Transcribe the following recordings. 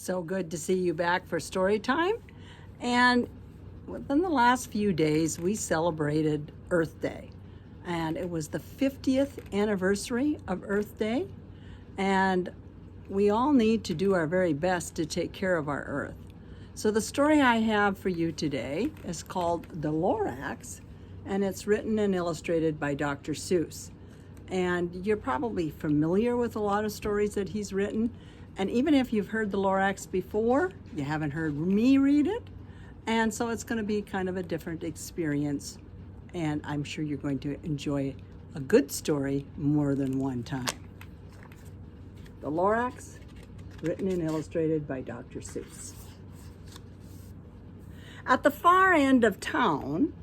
So good to see you back for story time. And within the last few days, we celebrated Earth Day. And it was the 50th anniversary of Earth Day. And we all need to do our very best to take care of our Earth. So the story I have for you today is called The Lorax, and it's written and illustrated by Dr. Seuss. And you're probably familiar with a lot of stories that he's written. And even if you've heard The Lorax before, you haven't heard me read it. And so it's going to be kind of a different experience. And I'm sure you're going to enjoy a good story more than one time. The Lorax, written and illustrated by Dr. Seuss. At the far end of town,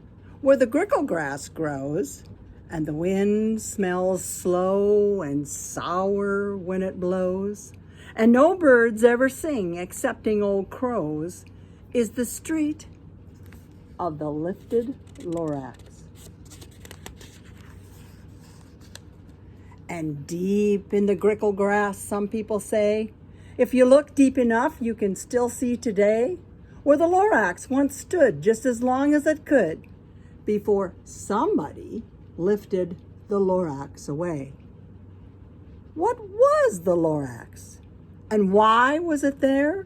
where the grickle grass grows, and the wind smells slow and sour when it blows, and no birds ever sing excepting old crows, is the street of the lifted Lorax. And deep in the grickle grass, some people say, if you look deep enough, you can still see today where the Lorax once stood just as long as it could before somebody lifted the Lorax away. What was the Lorax? And why was it there?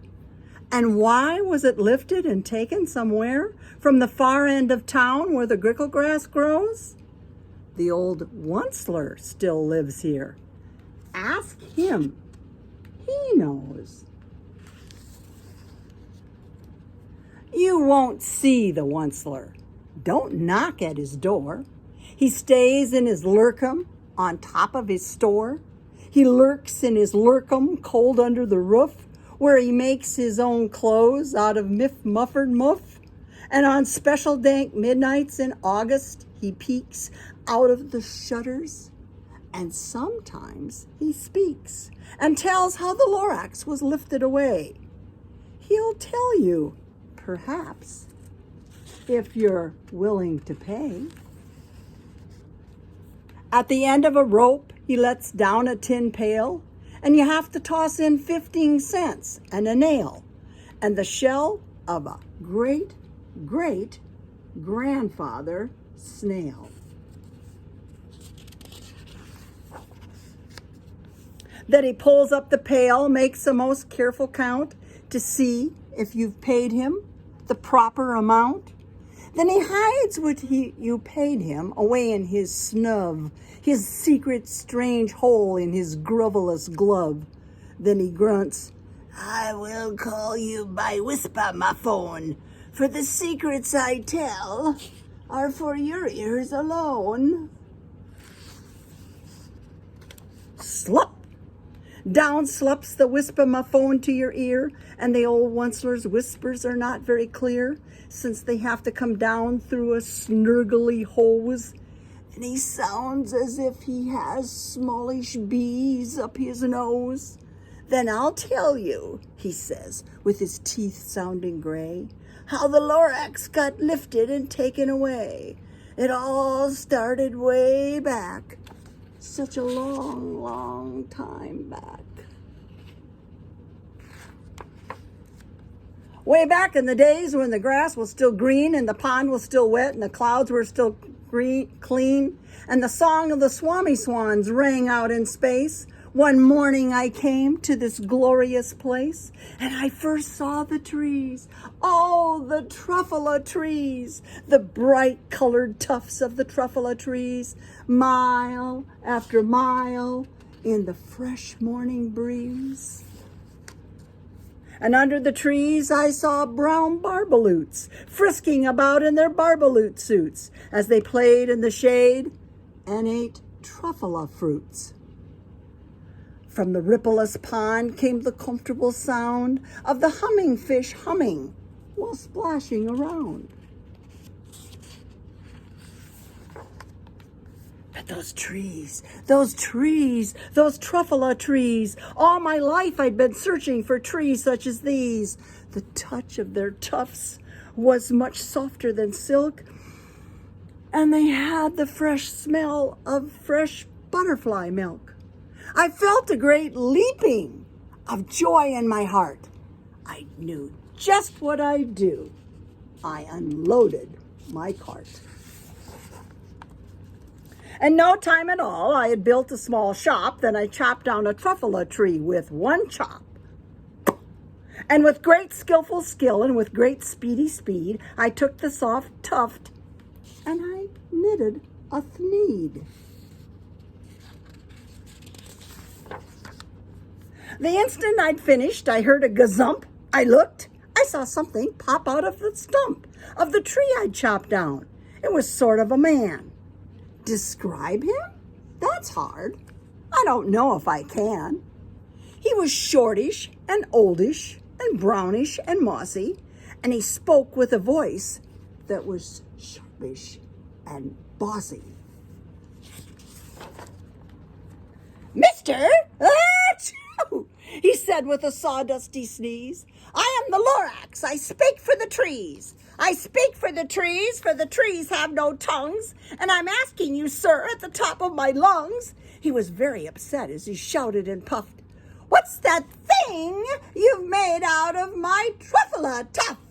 And why was it lifted and taken somewhere from the far end of town where the grickle grass grows? The old Once-ler still lives here. Ask him. He knows. You won't see the Once-ler. Don't knock at his door. He stays in his lurkum on top of his store. He lurks in his lurkum cold under the roof where he makes his own clothes out of muffered muff. And on special dank midnights in August, he peeks out of the shutters. And sometimes he speaks and tells how the Lorax was lifted away. He'll tell you, perhaps, if you're willing to pay. At the end of a rope, he lets down a tin pail, and you have to toss in 15 cents and a nail and the shell of a great-great-grandfather snail. Then he pulls up the pail, makes a most careful count to see if you've paid him the proper amount. Then he hides what you paid him away in his snub, his secret strange hole in his grovelous glove. Then he grunts, I will call you by whisper, my phone, for the secrets I tell are for your ears alone. Slop! Down slops the whisper-my-phone to your ear, and the old Once-ler's whispers are not very clear, since they have to come down through a snurgly hose, and he sounds as if he has smallish bees up his nose. Then I'll tell you, he says, with his teeth sounding gray, how the Lorax got lifted and taken away. It all started way back. Such a long, long time back. Way back in the days when the grass was still green and the pond was still wet and the clouds were still clean and the song of the swami swans rang out in space, one morning I came to this glorious place and I first saw the trees, oh, the Truffula Trees, the bright colored tufts of the Truffula Trees, mile after mile in the fresh morning breeze. And under the trees I saw brown barbaloots frisking about in their barbaloot suits as they played in the shade and ate truffula fruits. From the rippleless pond came the comfortable sound of the humming fish humming while splashing around. But those trees, those Truffula trees, all my life I'd been searching for trees such as these. The touch of their tufts was much softer than silk, and they had the fresh smell of fresh butterfly milk. I felt a great leaping of joy in my heart. I knew just what I'd do. I unloaded my cart. In no time at all, I had built a small shop. Then I chopped down a truffula tree with one chop. And with great skillful skill and with great speedy speed, I took the soft tuft and I knitted a thneed. The instant I'd finished, I heard a gazump. I looked. I saw something pop out of the stump of the tree I'd chopped down. It was sort of a man. Describe him? That's hard. I don't know if I can. He was shortish and oldish and brownish and mossy, and he spoke with a voice that was sharpish and bossy. Mister, achoo, he said with a sawdusty sneeze, I am the Lorax. I speak for the trees. I speak for the trees have no tongues, and I'm asking you, sir, at the top of my lungs. He was very upset as he shouted and puffed, What's that thing you've made out of my truffula tuft?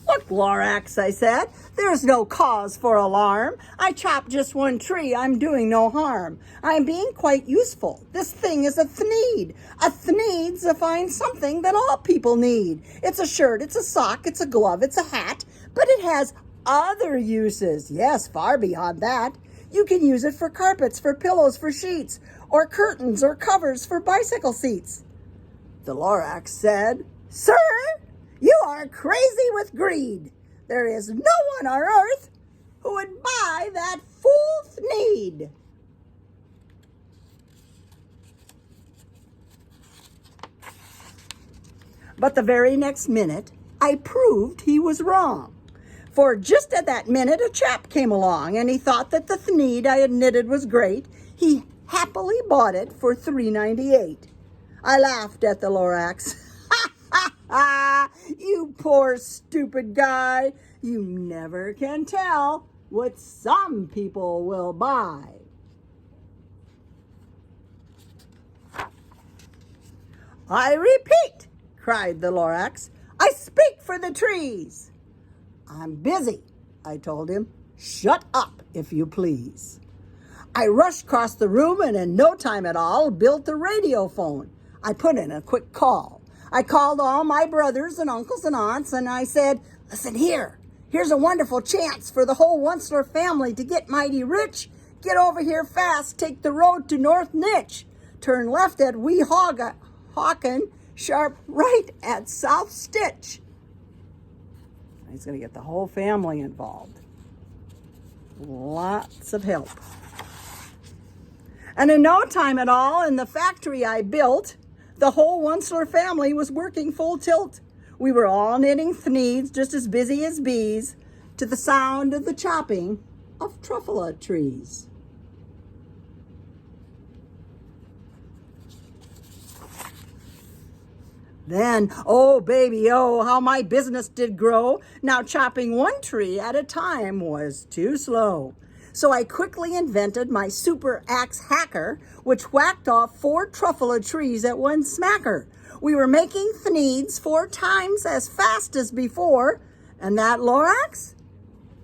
Look, Lorax, I said, there's no cause for alarm. I chopped just one tree. I'm doing no harm. I'm being quite useful. This thing is a thneed. A thneed's a fine something that all people need. It's a shirt, it's a sock, it's a glove, it's a hat, but it has other uses. Yes, far beyond that. You can use it for carpets, for pillows, for sheets, or curtains, or covers for bicycle seats. The Lorax said, Sir, you are crazy with greed. There is no one on earth who would buy that fool thneed. But the very next minute, I proved he was wrong. For just at that minute, a chap came along, and he thought that the thneed I had knitted was great. He happily bought it for $3.98. I laughed at the Lorax. You poor stupid guy. You never can tell what some people will buy. I repeat, cried the Lorax, I speak for the trees. I'm busy, I told him. Shut up, if you please. I rushed across the room and in no time at all built the radio phone. I put in a quick call. I called all my brothers and uncles and aunts, and I said, listen here. Here's a wonderful chance for the whole Once-ler family to get mighty rich. Get over here fast. Take the road to North Nitch. Turn left at Wee Hawken, sharp right at South Stitch. He's going to get the whole family involved. Lots of help. And in no time at all, in the factory I built, the whole Once-ler family was working full tilt. We were all knitting thneeds, just as busy as bees, to the sound of the chopping of truffula trees. Then, oh baby, oh, how my business did grow. Now chopping one tree at a time was too slow. So I quickly invented my super axe hacker, which whacked off 4 truffula trees at one smacker. We were making thneeds 4 times as fast as before, and that Lorax,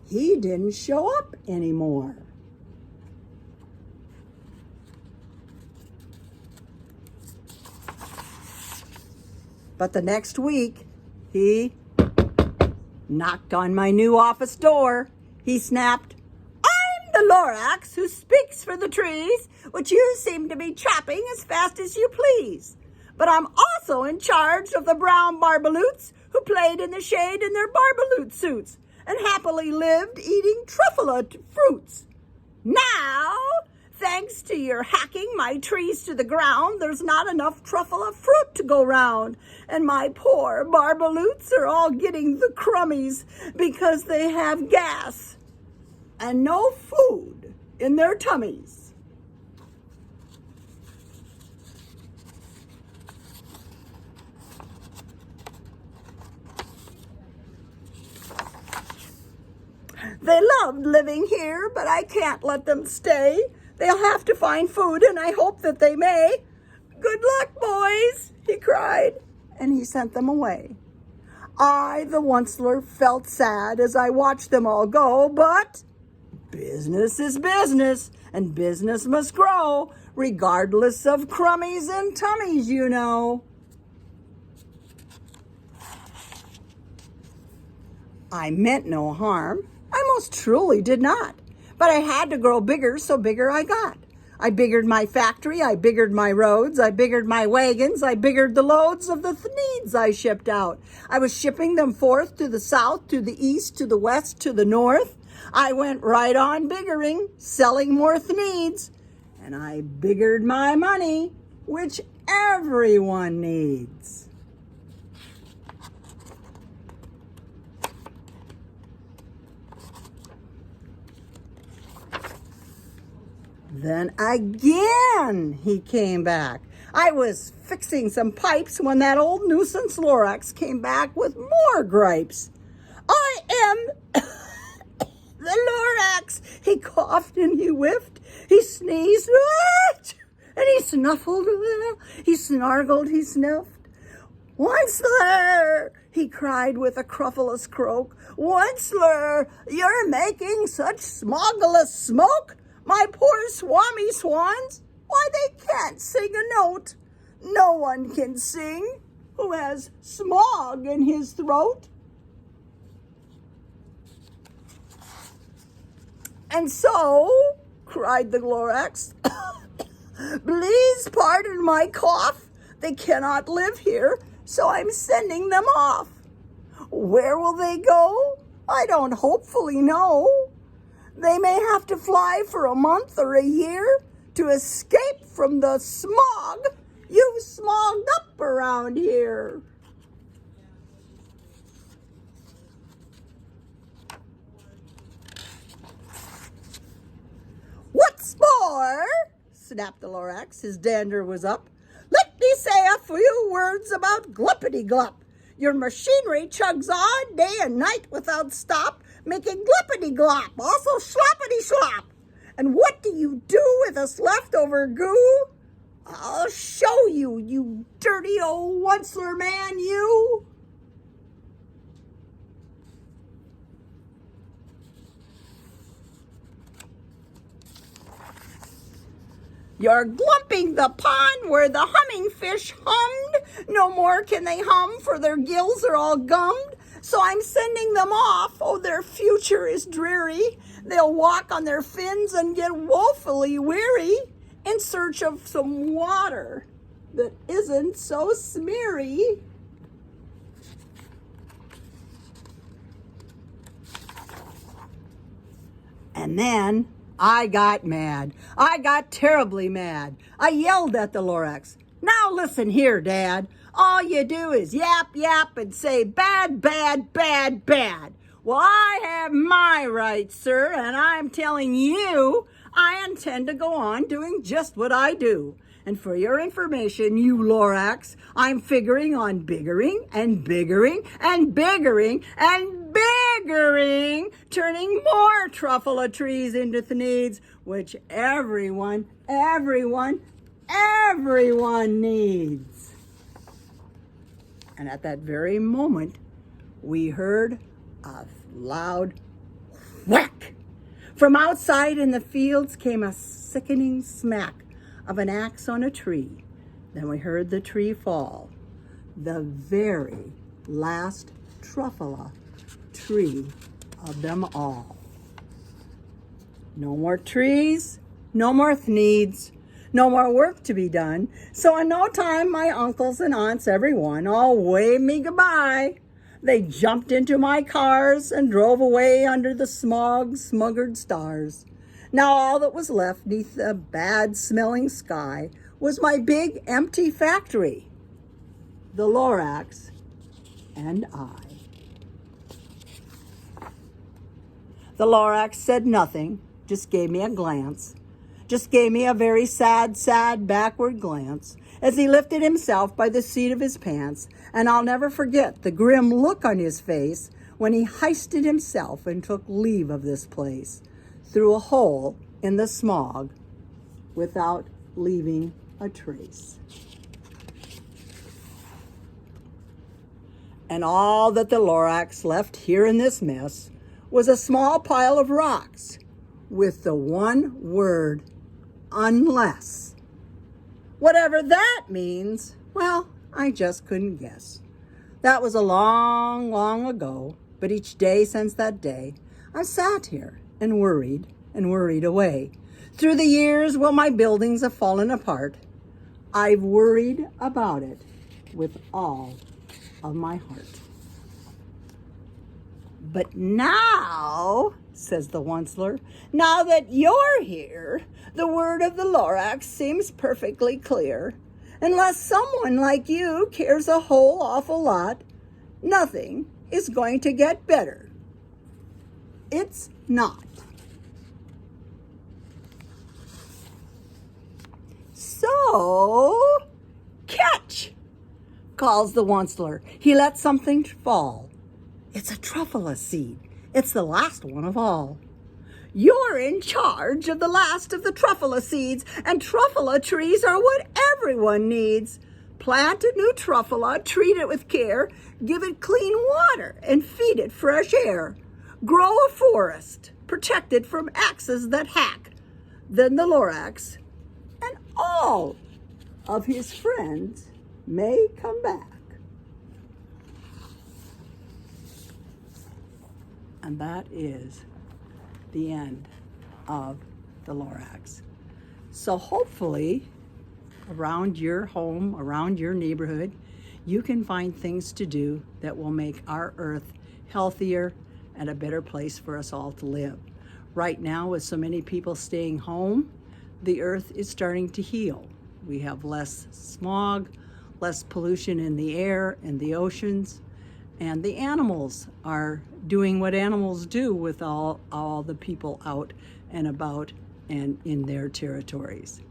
he didn't show up anymore. But the next week, he knocked on my new office door. He snapped, I'm the Lorax who speaks for the trees, which you seem to be chopping as fast as you please. But I'm also in charge of the brown barbaloots who played in the shade in their barbaloot suits and happily lived eating truffula fruits. Now, thanks to your hacking my trees to the ground, there's not enough truffula fruit to go round, and my poor barbaloots are all getting the crummies because they have gas and no food in their tummies. They loved living here, but I can't let them stay. They'll have to find food, and I hope that they may. Good luck, boys, he cried, and he sent them away. I, the Once-ler, felt sad as I watched them all go, but business is business, and business must grow, regardless of crummies and tummies, you know. I meant no harm. I most truly did not. But I had to grow bigger, so bigger I got. I biggered my factory, I biggered my roads, I biggered my wagons, I biggered the loads of the Thneeds I shipped out. I was shipping them forth to the south, to the east, to the west, to the north. I went right on biggering, selling more Thneeds. And I biggered my money, which everyone needs. Then again he came back. I was fixing some pipes when that old nuisance Lorax came back with more gripes. I am the Lorax. He coughed and he whiffed. He sneezed and he snuffled. He snargled, he sniffed. Once-ler, he cried with a cruffulous croak. Once-ler, you're making such smogulous smoke. My poor swami swans, why, they can't sing a note. No one can sing who has smog in his throat. And so, cried the Lorax, please pardon my cough. They cannot live here, so I'm sending them off. Where will they go? I don't hopefully know. They may have to fly for a month or a year to escape from the smog you've smogged up around here. What's more, snapped the Lorax, his dander was up, let me say a few words about gluppity-glup. Your machinery chugs on day and night without stop, making gluppity-glop, also sloppity-slop. And what do you do with this leftover goo? I'll show you, you dirty old Once-ler man, you. You're glumping the pond where the humming fish hummed. No more can they hum, for their gills are all gummed. So I'm sending them off. Oh, their future is dreary. They'll walk on their fins and get woefully weary in search of some water that isn't so smeary. And then I got mad. I got terribly mad. I yelled at the Lorax. Now listen here, Dad. All you do is yap, yap, and say bad, bad, bad, bad. Well, I have my rights, sir, and I'm telling you, I intend to go on doing just what I do. And for your information, you Lorax, I'm figuring on biggering and biggering and biggering and biggering, turning more Truffula Trees into Thneeds, which everyone needs. And at that very moment, we heard a loud whack. From outside in the fields came a sickening smack of an axe on a tree. Then we heard the tree fall. The very last Truffula tree of them all. No more trees, no more Thneeds, no more work to be done. So in no time, my uncles and aunts, everyone, all waved me goodbye. They jumped into my cars and drove away under the smog-smuggered stars. Now all that was left neath the bad-smelling sky was my big empty factory, the Lorax, and I. The Lorax said nothing, just gave me a glance, just gave me a very sad, sad backward glance as he lifted himself by the seat of his pants, and I'll never forget the grim look on his face when he heisted himself and took leave of this place through a hole in the smog without leaving a trace. And all that the Lorax left here in this mess was a small pile of rocks with the one word, unless. Whatever that means, well, I just couldn't guess. That was a long, long ago, but each day since that day, I've sat here and worried away. Through the years, while my buildings have fallen apart, I've worried about it with all of my heart. But now, says the Once-ler, now that you're here, the word of the Lorax seems perfectly clear. Unless someone like you cares a whole awful lot, nothing is going to get better. It's not. So, catch, calls the Once-ler. He lets something fall. It's a truffula seed. It's the last one of all. You're in charge of the last of the truffula seeds, and truffula trees are what everyone needs. Plant a new truffula, treat it with care, give it clean water, and feed it fresh air. Grow a forest, protect it from axes that hack. Then the Lorax and all of his friends may come back. And that is the end of the Lorax. So hopefully around your home, around your neighborhood, you can find things to do that will make our earth healthier and a better place for us all to live. Right now, with so many people staying home, the earth is starting to heal. We have less smog, less pollution in the air and the oceans, and the animals are doing what animals do with all the people out and about and in their territories.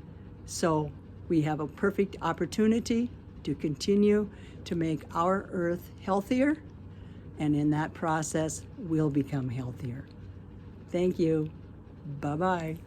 So we have a perfect opportunity to continue to make our earth healthier, and in that process, we'll become healthier. Thank you. Bye-bye.